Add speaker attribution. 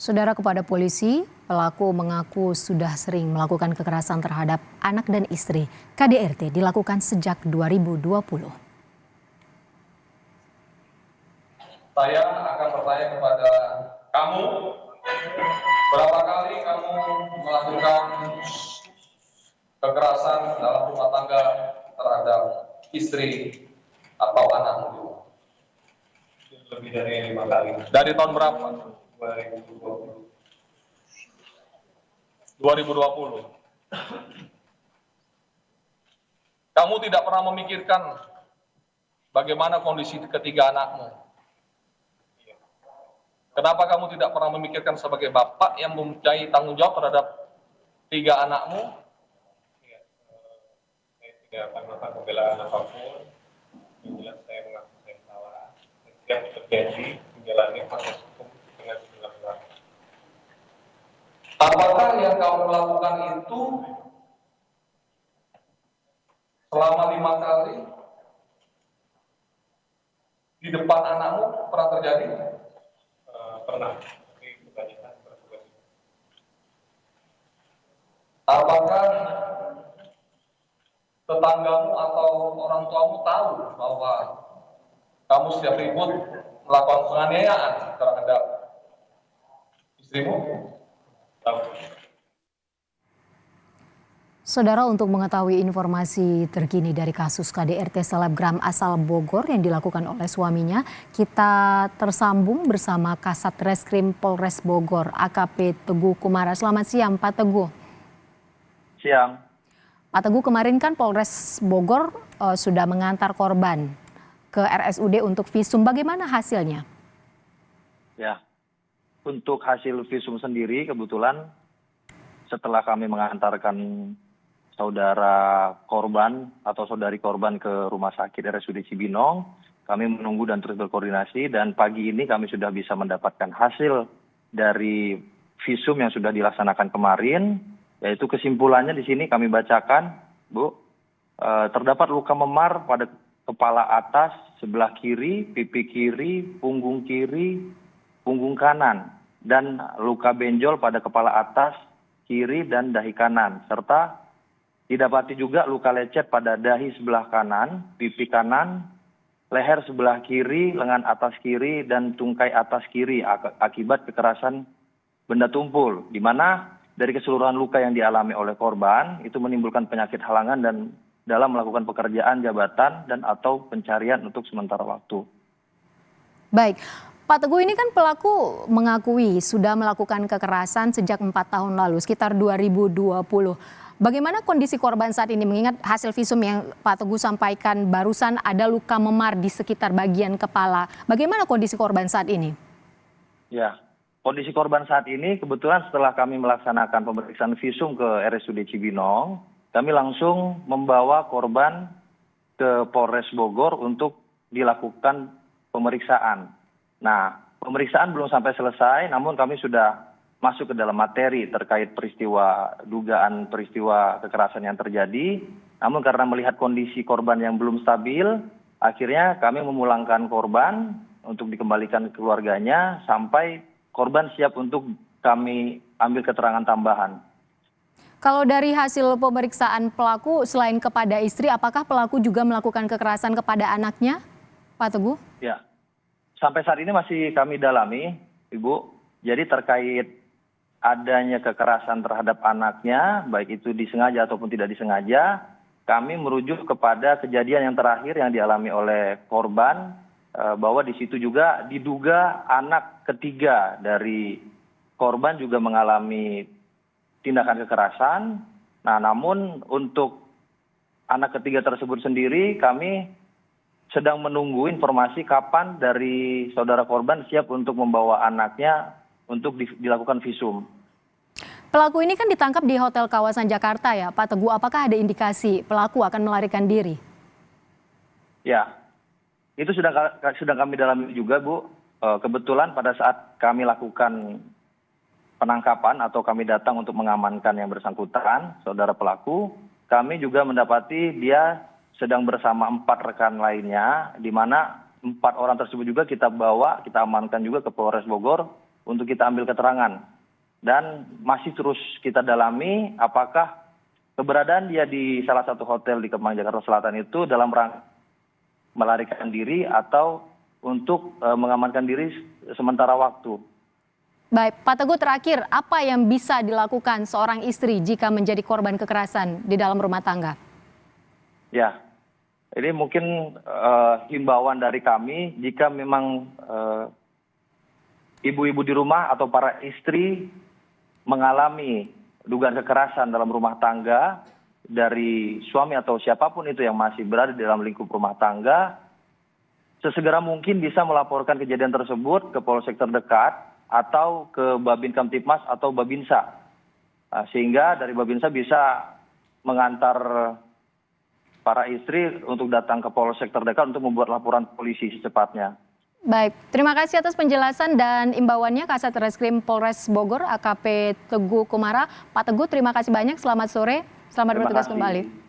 Speaker 1: Saudara, kepada polisi, pelaku mengaku sudah sering melakukan kekerasan terhadap anak dan istri. KDRT dilakukan sejak 2020.
Speaker 2: Saya akan bertanya kepada kamu, berapa kali kamu melakukan kekerasan dalam rumah tangga terhadap istri atau anakmu?
Speaker 3: Lebih dari 5 kali.
Speaker 2: Dari tahun berapa?
Speaker 3: 2020.
Speaker 2: 2020. Kamu tidak pernah memikirkan bagaimana kondisi ketiga anakmu? Kenapa kamu tidak pernah memikirkan sebagai bapak yang mempunyai tanggung jawab terhadap 3 anakmu?
Speaker 3: Saya tidak akan melakukan pembelaan apapun. Yang jelas saya mengaku saya salah. Setiap terjadi menjalani proses hukum dengan benar-benar.
Speaker 2: Apakah yang kamu lakukan itu selama 5 kali di depan anakmu pernah terjadi?
Speaker 3: Pernah, tapi kebanyakan bertugas.
Speaker 2: Apakah tetanggamu atau orang tuamu tahu bahwa kamu setiap ribut melakukan penganiayaan terhadap istrimu?
Speaker 3: Tahu.
Speaker 1: Saudara, untuk mengetahui informasi terkini dari kasus KDRT selebgram asal Bogor yang dilakukan oleh suaminya, kita tersambung bersama Kasat Reskrim Polres Bogor, AKP Teguh Kumara. Selamat siang, Pak Teguh.
Speaker 4: Siang.
Speaker 1: Pak Teguh, kemarin kan Polres Bogor sudah mengantar korban ke RSUD untuk visum. Bagaimana hasilnya?
Speaker 4: Ya, untuk hasil visum sendiri kebetulan setelah kami mengantarkan saudara korban atau saudari korban ke rumah sakit RSUD Cibinong, kami menunggu dan terus berkoordinasi, dan pagi ini kami sudah bisa mendapatkan hasil dari visum yang sudah dilaksanakan kemarin, yaitu kesimpulannya di sini kami bacakan, Bu. Terdapat luka memar pada kepala atas sebelah kiri, pipi kiri, punggung kanan, dan luka benjol pada kepala atas kiri dan dahi kanan, serta didapati juga luka lecet pada dahi sebelah kanan, pipi kanan, leher sebelah kiri, lengan atas kiri, dan tungkai atas kiri akibat kekerasan benda tumpul, di mana dari keseluruhan luka yang dialami oleh korban itu menimbulkan penyakit halangan dan dalam melakukan pekerjaan jabatan dan atau pencarian untuk sementara waktu.
Speaker 1: Baik, Pak Teguh, ini kan pelaku mengakui sudah melakukan kekerasan sejak 4 tahun lalu, sekitar 2020. Bagaimana kondisi korban saat ini, mengingat hasil visum yang Pak Teguh sampaikan barusan ada luka memar di sekitar bagian kepala. Bagaimana kondisi korban saat ini?
Speaker 4: Ya, kondisi korban saat ini kebetulan setelah kami melaksanakan pemeriksaan visum ke RSUD Cibinong, kami langsung membawa korban ke Polres Bogor untuk dilakukan pemeriksaan. Nah, pemeriksaan belum sampai selesai, namun kami sudah masuk ke dalam materi terkait dugaan peristiwa kekerasan yang terjadi. Namun karena melihat kondisi korban yang belum stabil, akhirnya kami memulangkan korban untuk dikembalikan ke keluarganya sampai korban siap untuk kami ambil keterangan tambahan.
Speaker 1: Kalau dari hasil pemeriksaan pelaku, selain kepada istri, apakah pelaku juga melakukan kekerasan kepada anaknya, Pak Teguh?
Speaker 4: Ya, sampai saat ini masih kami dalami, Ibu. Jadi terkait adanya kekerasan terhadap anaknya, baik itu disengaja ataupun tidak disengaja, kami merujuk kepada kejadian yang terakhir yang dialami oleh korban, bahwa di situ juga diduga anak ketiga dari korban juga mengalami tindakan kekerasan. Nah, namun untuk anak ketiga tersebut sendiri kami sedang menunggu informasi kapan dari saudara korban siap untuk membawa anaknya untuk dilakukan visum.
Speaker 1: Pelaku ini kan ditangkap di hotel kawasan Jakarta ya, Pak Teguh. Apakah ada indikasi pelaku akan melarikan diri?
Speaker 4: Ya, itu sudah kami dalami juga, Bu. Kebetulan pada saat kami lakukan penangkapan atau kami datang untuk mengamankan yang bersangkutan, saudara pelaku, kami juga mendapati dia sedang bersama 4 rekan lainnya, di mana 4 orang tersebut juga kita amankan juga ke Polres Bogor untuk kita ambil keterangan. Dan masih terus kita dalami apakah keberadaan dia di salah satu hotel di Kemang, Jakarta Selatan itu dalam rangka melarikan diri atau untuk mengamankan diri sementara waktu.
Speaker 1: Baik, Pak Teguh, terakhir, apa yang bisa dilakukan seorang istri jika menjadi korban kekerasan di dalam rumah tangga?
Speaker 4: Ya, ini mungkin himbauan dari kami jika memang ibu-ibu di rumah atau para istri mengalami dugaan kekerasan dalam rumah tangga dari suami atau siapapun itu yang masih berada di dalam lingkup rumah tangga, sesegera mungkin bisa melaporkan kejadian tersebut ke polsek terdekat atau ke Babin Kamtipmas atau Babinsa. Sehingga dari Babinsa bisa mengantar para istri untuk datang ke polsek terdekat untuk membuat laporan polisi secepatnya.
Speaker 1: Baik, terima kasih atas penjelasan dan imbauannya Kasat Reskrim Polres Bogor AKP Teguh Kumara. Pak Teguh, terima kasih banyak. Selamat sore, selamat bertugas kembali.